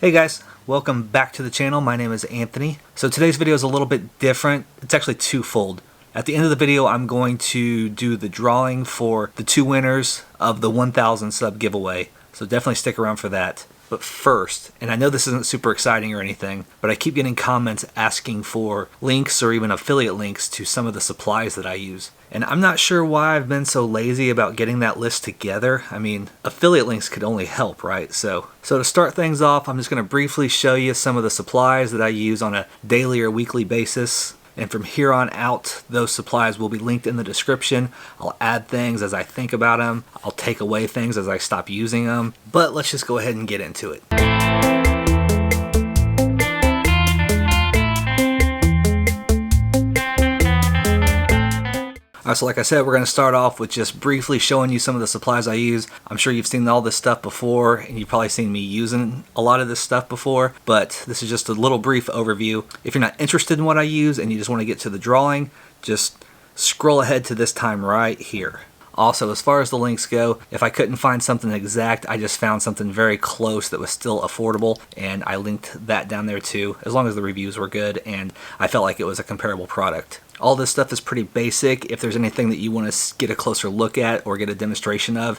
Hey guys, welcome back to the channel. My name is Anthony. So today's video is a little bit different. It's actually twofold. At the end of the video, I'm going to do the drawing for the two winners of the 1,000 sub giveaway. So definitely stick around for that. But first, and I know this isn't super exciting or anything, but I keep getting comments asking for links or even affiliate links to some of the supplies that I use. And I'm not sure why I've been so lazy about getting that list together. I mean, affiliate links could only help, right? So to start things off, I'm just going to briefly show you some of the supplies that I use on a daily or weekly basis. And from here on out, those supplies will be linked in the description. I'll add things as I think about them. I'll take away things as I stop using them. But let's just go ahead and get into it. Alright, so like I said, we're going to start off with just briefly showing you some of the supplies I use. I'm sure you've seen all this stuff before, and you've probably seen me using a lot of this stuff before, but this is just a little brief overview. If you're not interested in what I use and you just want to get to the drawing, just scroll ahead to this time right here. Also, as far as the links go, if I couldn't find something exact, I just found something very close that was still affordable, and I linked that down there too, as long as the reviews were good and I felt like it was a comparable product. All this stuff is pretty basic. If there's anything that you want to get a closer look at or get a demonstration of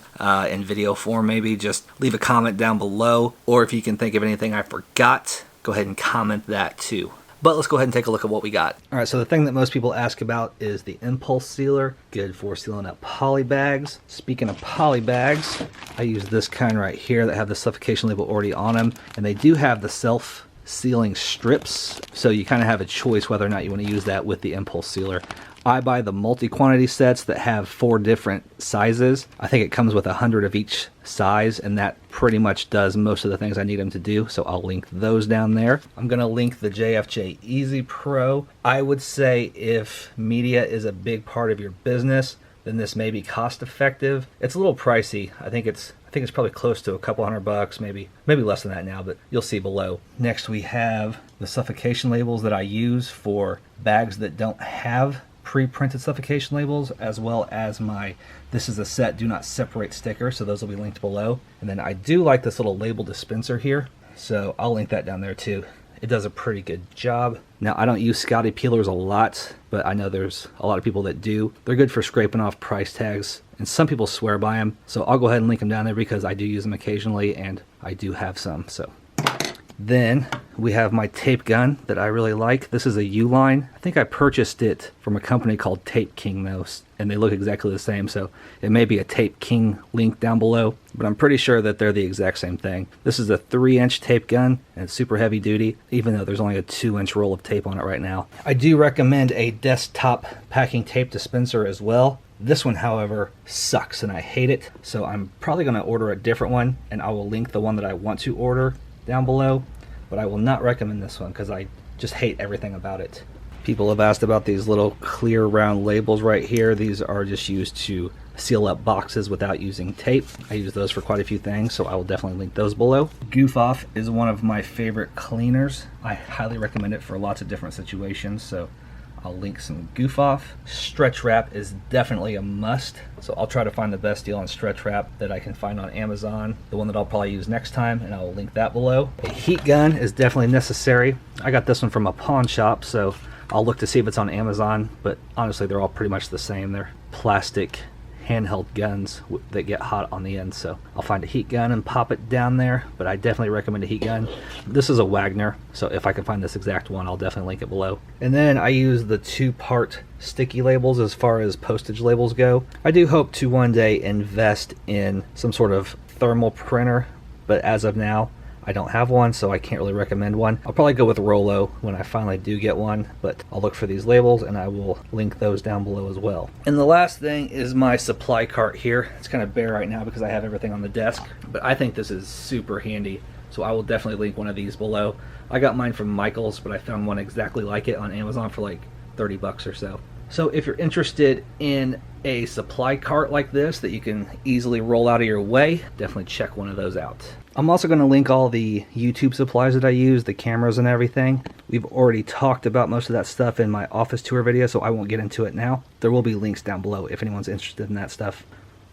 in video form maybe, just leave a comment down below. Or if you can think of anything I forgot, go ahead and comment that too. But let's go ahead and take a look at what we got. Alright, so the thing that most people ask about is the impulse sealer. Good for sealing up poly bags. Speaking of poly bags, I use this kind right here that have the suffocation label already on them. And they do have the self-sealing strips, so you kind of have a choice whether or not you want to use that with the impulse sealer. I buy the multi-quantity sets that have 4 different sizes. I think it comes with 100 of each size, and that pretty much does most of the things I need them to do, so I'll link those down there. I'm going to link the JFJ Easy Pro. I would say if media is a big part of your business, then this may be cost effective. It's a little pricey. I think it's probably close to a couple $100, maybe less than that now, but you'll see below. Next we have the suffocation labels that I use for bags that don't have pre-printed suffocation labels, as well as my "This is a set, do not separate" sticker, so those will be linked below. And then I do like this little label dispenser here, so I'll link that down there too. It does a pretty good job. Now, I don't use Scotty peelers a lot, but I know there's a lot of people that do. They're good for scraping off price tags, and some people swear by them, so I'll go ahead and link them down there because I do use them occasionally, and I do have some. So then we have my tape gun that I really like. This is a U-line. I think I purchased it from a company called Tape King though, and they look exactly the same, so it may be a Tape King link down below, but I'm pretty sure that they're the exact same thing. This is a 3-inch tape gun, and it's super heavy duty, even though there's only a 2-inch roll of tape on it right now. I do recommend a desktop packing tape dispenser as well. This one, however, sucks and I hate it, so I'm probably going to order a different one, and I will link the one that I want to order down below, but I will not recommend this one because I just hate everything about it. People have asked about these little clear round labels right here. These are just used to seal up boxes without using tape. I use those for quite a few things, so I will definitely link those below. Goof Off is one of my favorite cleaners. I highly recommend it for lots of different situations, so I'll link some Goof Off. Stretch wrap is definitely a must, so I'll try to find the best deal on stretch wrap that I can find on Amazon, the one that I'll probably use next time, and I'll link that below. A heat gun is definitely necessary. I got this one from a pawn shop, so I'll look to see if it's on Amazon, but honestly they're all pretty much the same. They're plastic handheld guns that get hot on the end, so I'll find a heat gun and pop it down there, but I definitely recommend a heat gun. This is a Wagner, so if I can find this exact one, I'll definitely link it below. And then I use the 2-part sticky labels as far as postage labels go. I do hope to one day invest in some sort of thermal printer, but as of now I don't have one, so I can't really recommend one. I'll probably go with Rollo when I finally do get one, but I'll look for these labels and I will link those down below as well. And the last thing is my supply cart here. It's kind of bare right now because I have everything on the desk, but I think this is super handy, so I will definitely link one of these below. I got mine from Michael's, but I found one exactly like it on Amazon for like 30 bucks or so. So if you're interested in a supply cart like this that you can easily roll out of your way, definitely check one of those out. I'm also going to link all the YouTube supplies that I use, the cameras and everything. We've already talked about most of that stuff in my office tour video, so I won't get into it now. There will be links down below if anyone's interested in that stuff.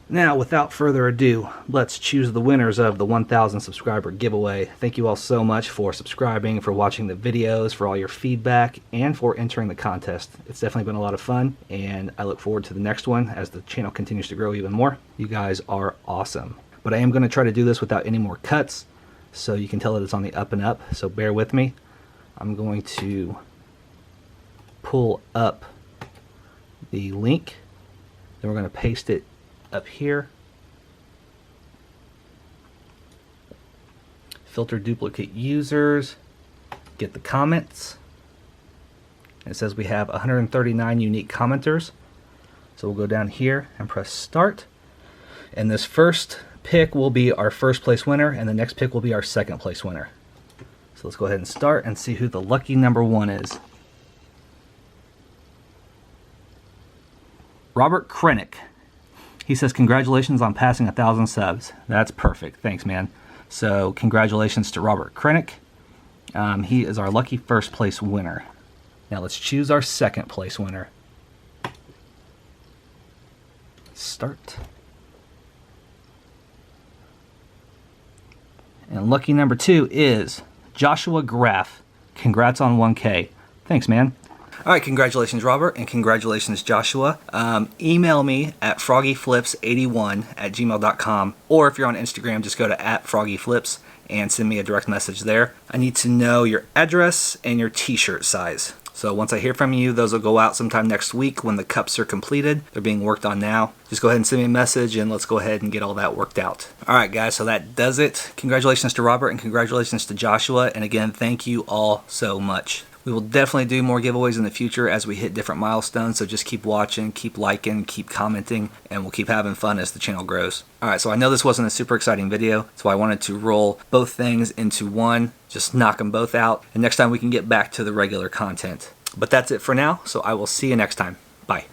Now, without further ado, let's choose the winners of the 1,000 subscriber giveaway. Thank you all so much for subscribing, for watching the videos, for all your feedback, and for entering the contest. It's definitely been a lot of fun, and I look forward to the next one as the channel continues to grow even more. You guys are awesome. But I am going to try to do this without any more cuts, so you can tell that it's on the up and up, so bear with me. I'm going to pull up the link, then we're going to paste it up here, filter duplicate users, get the comments. It says we have 139 unique commenters, so we'll go down here and press start, and this first pick will be our first place winner, and the next pick will be our second place winner. So let's go ahead and start and see who the lucky number 1 is. Robert Krennick. He says, congratulations on passing 1,000 subs. That's perfect. Thanks, man. So congratulations to Robert Krennick. He is our lucky first place winner. Now let's choose our second place winner. Start. And lucky number 2 is Joshua Graff. Congrats on 1K. Thanks, man. All right, congratulations, Robert, and congratulations, Joshua. Email me at froggyflips81@gmail.com, or if you're on Instagram, just go to @froggyflips and send me a direct message there. I need to know your address and your t-shirt size. So once I hear from you, those will go out sometime next week when the cups are completed. They're being worked on now. Just go ahead and send me a message, and let's go ahead and get all that worked out. All right, guys, so that does it. Congratulations to Robert, and congratulations to Joshua. And again, thank you all so much. We will definitely do more giveaways in the future as we hit different milestones, so just keep watching, keep liking, keep commenting, and we'll keep having fun as the channel grows. Alright, so I know this wasn't a super exciting video, so I wanted to roll both things into one, just knock them both out, and next time we can get back to the regular content. But that's it for now, so I will see you next time. Bye.